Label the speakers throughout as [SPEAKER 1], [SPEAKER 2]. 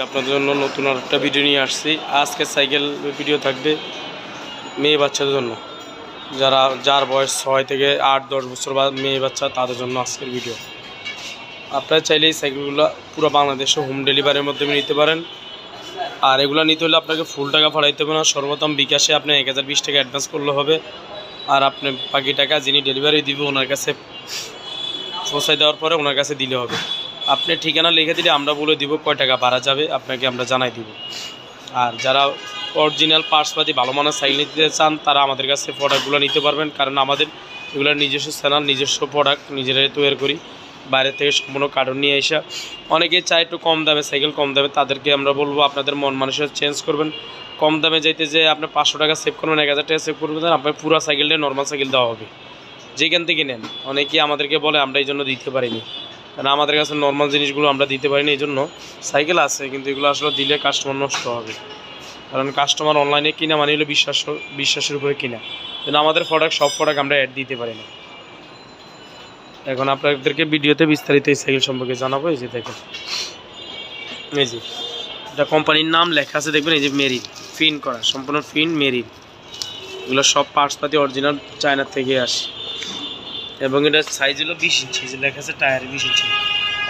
[SPEAKER 1] আপনাদের জন্য নতুন আরেকটা ভিডিও নিয়ে আসছি। আজকে সাইকেল ভিডিও থাকবে মেয়ে বাচ্চাদের জন্য, যার বয়স 6 থেকে 8-10 বছর বা মেয়ে বাচ্চা তাদের জন্য আজকের ভিডিও। আপনারা চাইলে এই সাইকেলগুলো পুরো বাংলাদেশে হোম ডেলিভারির মাধ্যমে নিতে পারেন। আর এগুলো নিতে হলে আপনাকে ফুল টাকা পাঠাইতে হবে না, সর্বপ্রথম বিকাশে আপনি 1020 টাকা অ্যাডভান্স করলে হবে। আর আপনি বাকি টাকা যিনি ডেলিভারি দিবে ওনার কাছে পৌঁছায় দেওয়ার পরে ওনার কাছে দিলে হবে। আপনি ঠিকানা লিখে দিলে আমরা বলে দিব কয় টাকা ভাড়া যাবে, আপনাকে আমরা জানাই দিব। আর যারা অরিজিনাল পার্টসপাতি ভালো মানের সাইকেল নিতে চান তারা আমাদের কাছে প্রোডাক্টগুলো নিতে পারবেন, কারণ আমাদের এগুলোর নিজস্ব চ্যানেল, নিজস্ব প্রোডাক্ট নিজেরাই তৈরি করি। বাইরে থেকে সম্পূর্ণ কার্টুন নিয়ে এসে অনেকেই চায় একটু কম দামে সাইকেল, কম দামে তাদেরকে আমরা বলবো আপনাদের মন মানুষের চেঞ্জ করবেন। কম দামে যাইতে যে আপনি 500 টাকা সেভ করবেন, 1000 টাকা সেভ করবেন, আপনার পুরো সাইকেলটা নর্মাল সাইকেল দেওয়া হবে যেখান থেকে নেন। অনেকেই আমাদেরকে বলে আমরা এই জন্য দিতে পারিনি, কারণ আমাদের কাছে নর্মাল জিনিসগুলো আমরা দিতে পারিনি। এই জন্য সাইকেল আছে কিন্তু এগুলো আসলে দিলে কাস্টমার নষ্ট হবে, কারণ কাস্টমার অনলাইনে কিনা মানে হলো বিশ্বাসের উপরে কিনা, কিন্তু আমাদের প্রোডাক্ট সব প্রোডাক্ট আমরা অ্যাড দিতে পারি না। এখন আপনাদেরকে ভিডিওতে বিস্তারিত এই সাইকেল সম্পর্কে জানাবো। এই যে দেখেন, এই যে এটা কোম্পানির নাম লেখা আছে দেখবেন, এই যে মেরিন, ফিন করা, সম্পূর্ণ ফিন মেরিন। এগুলো সব পার্টসপাতি অরিজিনাল চায়নার থেকে আসে এবং এটার সাইজ হলো 20 ইঞ্চি, যে লেখা আছে টায়ারে 20 ইঞ্চি।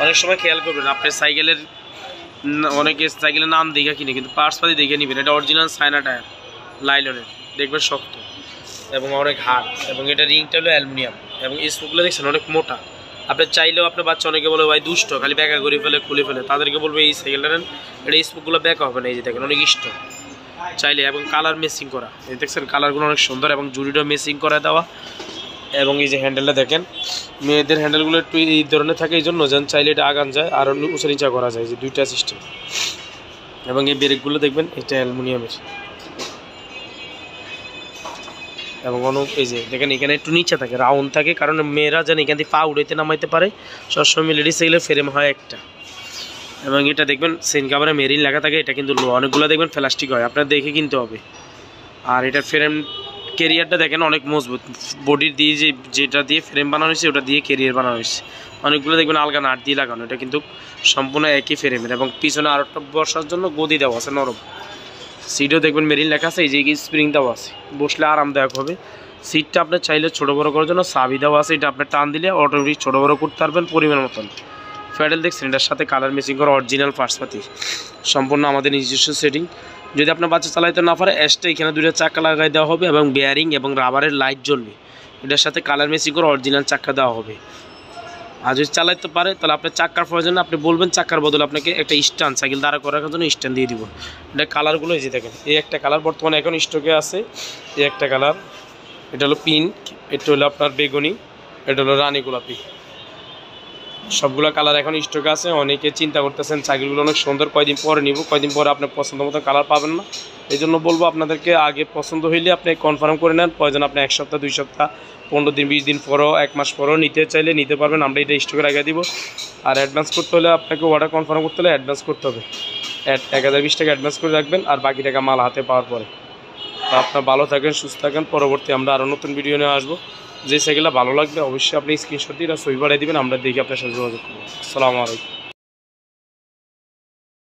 [SPEAKER 1] অনেক সময় খেয়াল করবেন আপনার সাইকেলের, অনেকে সাইকেলের নাম দেখে কিনে কিন্তু পার্টসপাতি দেখে নেবেন। এটা অরিজিনাল চায়না টায়ার, লাইলনের, দেখবেন শক্ত এবং অনেক হার্ড, এবং এটা রিংটা হলো অ্যালুমিনিয়াম এবং স্পোকগুলো দেখছেন অনেক মোটা। আপনি চাইলেও আপনার বাচ্চা, অনেকে বলে ভাই দুষ্ট খালি ব্যাকা করে ফেলে খুলে ফেলে, তাদেরকে বলবো এই সাইকেলটা নেন, এটা স্পোকগুলো ব্যাকা হবে না। এই যে দেখেন অনেক স্ট্রং চাইলে, এবং কালার মেসিং করা, এই দেখছেন কালারগুলো অনেক সুন্দর এবং জুড়িটা মেসিং করে দেওয়া। এবং এই যে হ্যান্ডেলটা দেখেন, মেয়েদের হ্যান্ডেলগুলো একটু এই ধরনের থাকে, এই জন্য যেন চাইলে এটা আগান যায় আর উঁচা নিচা করা যায়, যে দুইটা সিস্টেম। এবং এই ব্রেকগুলো দেখবেন এটা অ্যালুমিনিয়ামের, এবং এই যে দেখেন এখানে একটু নিচে থাকে, রাউন্ড থাকে, কারণ মেয়েরা যেন এখান থেকে পা উড়াইতে নামাইতে পারে। সবসময় লেডিস সাইকেলের ফ্রেম হয় একটা। এবং এটা দেখবেন সেন কাভারে মেরিন লেখা থাকে, এটা কিন্তু লো, অনেকগুলো দেখবেন প্লাস্টিক হয়, আপনার দেখে কিনতে হবে। আর এটার ফ্রেম ক্যারিয়ারটা দেখেন অনেক মজবুত, বডির দিয়ে যেটা দিয়ে ফ্রেম বানানো হয়েছে ওটা দিয়ে ক্যারিয়ার বানানো হয়েছে। অনেকগুলো দেখবেন আলগা নাট দিয়ে লাগানো, এটা কিন্তু সম্পূর্ণ একই ফ্রেমের। এবং পিছনে আর একটা বসার জন্য গদি দেওয়া আছে নরম। সিটও দেখবেন মেরিন লেখা আছে, এই যে স্প্রিং দেওয়া আছে, বসলে আরামদায়ক হবে। সিটটা আপনার চাইলে ছোটো বড়ো করার জন্য চাবি দেওয়া আছে, এটা আপনার টান দিলে অটোমেটিক ছোটো বড়ো করতে পারবেন পরিমাণ মতন। প্যাডেল দেখছেন এটার সাথে কালার মেসিং করা অরিজিনাল পার্টসপাতি, সম্পূর্ণ আমাদের নিজস্ব সেটিং। যদি আপনার বাচ্চা চালাইতে না পারে এক্সট্রা এখানে 2টা চাকা লাগাই দেওয়া হবে এবং বেয়ারিং এবং রাবারের লাইট জ্বলবে। এটার সাথে কালার মেসিং করে অরিজিনাল চাকা দেওয়া হবে। আর যদি চালাইতে পারে তাহলে আপনার চাকার প্রয়োজন, আপনি বলবেন চাকার বদলে আপনাকে একটা স্ট্যান্ড, সাইকেল দাঁড়া করার জন্য স্ট্যান্ড দিয়ে দিব। এটা কালারগুলো এই যে দেখেন, এই একটা কালার বর্তমানে এখন স্টকে আছে, এই একটা কালার, এটা হলো পিঙ্ক, এটা হলো আপনার বেগুনি, এটা হলো রানী গোলাপি। সবগুলো কালার এখন স্টকে আছে। অনেকে চিন্তা করতেছেন সাইকেলগুলো অনেক সুন্দর, কয়দিন পরে নিব, কয়দিন পরে আপনার পছন্দ মতো কালার পাবেন না। এই জন্য বলবো আপনাদেরকে আগে পছন্দ হইলে আপনি কনফার্ম করে নেন, প্রয়োজন আপনি 1 সপ্তাহ 2 সপ্তাহ 15 দিন 20 দিন পরও 1 মাস পরও নিতে চাইলে নিতে পারবেন, আমরা এটা স্টকে রেখে দিব। আর অ্যাডভান্স করতে হলে আপনাকে অর্ডার কনফার্ম করতে হলে অ্যাডভান্স করতে হবে, 1020 টাকা অ্যাডভান্স করে রাখবেন, আর বাকি টাকা মাল হাতে পাওয়ার পরে। তো আপনার ভালো থাকেন, সুস্থ থাকেন। পরবর্তী আমরা আরও নতুন ভিডিও নিয়ে আসবো। যে সাইকেলটা ভালো লাগবে অবশ্যই আপনি স্ক্রিনশট দিয়ে ছবি পাঠিয়ে দেবেন, আমরা দেখি আপনার সাথে যোগাযোগ করবো। আসসালামু আলাইকুম।